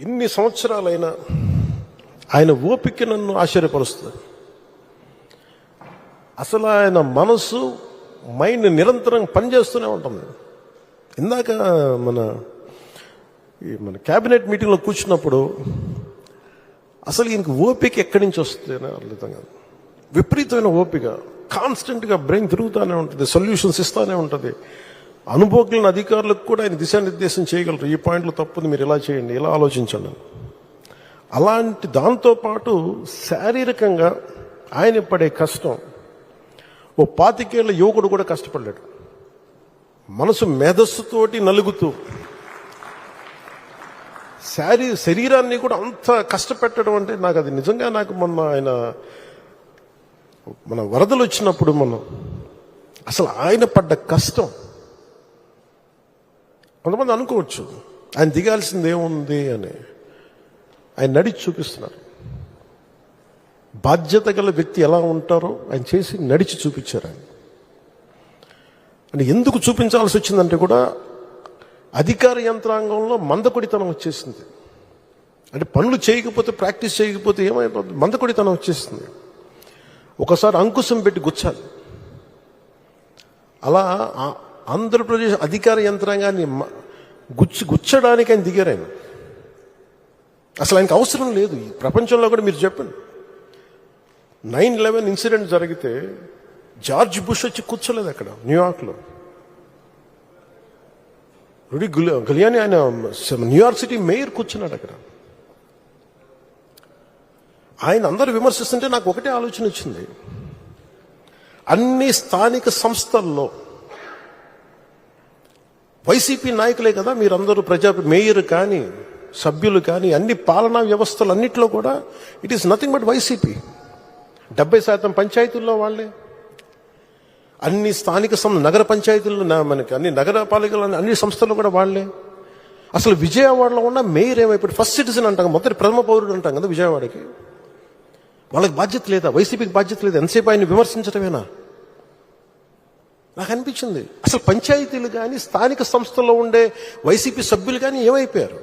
ఇన్ని సంవత్సరాలైనా ఆయన ఓపిక నన్ను ఆశ్చర్యపరుస్తుంది. అసలు ఆయన మనసు మైండ్ నిరంతరం పనిచేస్తూనే ఉంటుంది. ఇందాక మన క్యాబినెట్ మీటింగ్లో కూర్చున్నప్పుడు అసలు ఈయనకి ఓపిక ఎక్కడి నుంచి వస్తుంది అర్థం కాదు. విపరీతమైన ఓపిక, కాన్స్టెంట్గా బ్రెయిన్ తిరుగుతూనే ఉంటుంది, సొల్యూషన్స్ ఇస్తూనే ఉంటుంది. అనుభవజ్ఞులైన అధికారులకు కూడా ఆయన దిశానిర్దేశం చేయగలరు. ఈ పాయింట్లో తప్పుంది, మీరు ఇలా చేయండి, ఇలా ఆలోచించండి. అలాంటి దాంతోపాటు శారీరకంగా ఆయన పడే కష్టం ఓ 25 ఏళ్ల యువకుడు కూడా కష్టపడ్డాడు. మనసు మేధస్సుతోటి నలుగుతూ శరీరాన్ని కూడా అంత కష్టపెట్టడం అంటే నాకు అది నిజంగా మొన్న ఆయన మన వరదలు వచ్చినప్పుడు అసలు ఆయన పడ్డ కష్టం కొంతమంది అనుకోవచ్చు ఆయన దిగాల్సింది ఏముంది అని. ఆయన నడిచి చూపిస్తున్నారు. బాధ్యత గల వ్యక్తి ఎలా ఉంటారో ఆయన చేసి నడిచి చూపించారు. ఆయన అంటే ఎందుకు చూపించాల్సి వచ్చిందంటే కూడా అధికార యంత్రాంగంలో మందకొడితనం వచ్చేసింది. అంటే పనులు చేయకపోతే, ప్రాక్టీస్ చేయకపోతే ఏమైపోతుంది, మందకొడితనం వచ్చేసింది. ఒకసారి అంకుశం పెట్టి గుచ్చాలి. అలా ఆంధ్రప్రదేశ్ అధికార యంత్రాంగాన్ని గుచ్చడానికి ఆయన దిగారు. ఆయన అసలు ఆయనకు అవసరం లేదు. ఈ ప్రపంచంలో కూడా మీరు చెప్పండి, 9/11 ఇన్సిడెంట్ జరిగితే జార్జ్ బుష్ వచ్చి కూర్చోలేదు అక్కడ న్యూయార్క్లో. రుడి గిలియానీ ఆయన న్యూయార్క్ సిటీ మేయర్ కూర్చున్నాడు అక్కడ. ఆయన అందరూ విమర్శిస్తుంటే నాకు ఒకటే ఆలోచన వచ్చింది. అన్ని స్థానిక సంస్థల్లో వైసీపీ నాయకులే కదా మీరందరూ, మేయర్ కానీ సభ్యులు కానీ అన్ని పాలనా వ్యవస్థలు అన్నింటిలో కూడా it is nothing but YCP. 70% పంచాయతీల్లో వాళ్ళే, అన్ని స్థానిక నగర పంచాయతీల్లో మనకి అన్ని నగరపాలికలు అన్ని సంస్థలు కూడా వాళ్ళే. అసలు విజయవాడలో ఉన్న మేయర్ ఏమైపోయి ఫస్ట్ సిటిజన్ అంటాం, మొదటి ప్రథమ పౌరుడు అంటాం కదా విజయవాడకి. వాళ్ళకి బాధ్యత లేదా? వైసీపీకి బాధ్యత లేదా? ఎంతసేపు ఆయన విమర్శించడమేనా? నాకు అనిపించింది అసలు పంచాయతీలు కానీ స్థానిక సంస్థల్లో ఉండే వైసీపీ సభ్యులు కానీ ఏమైపోయారు?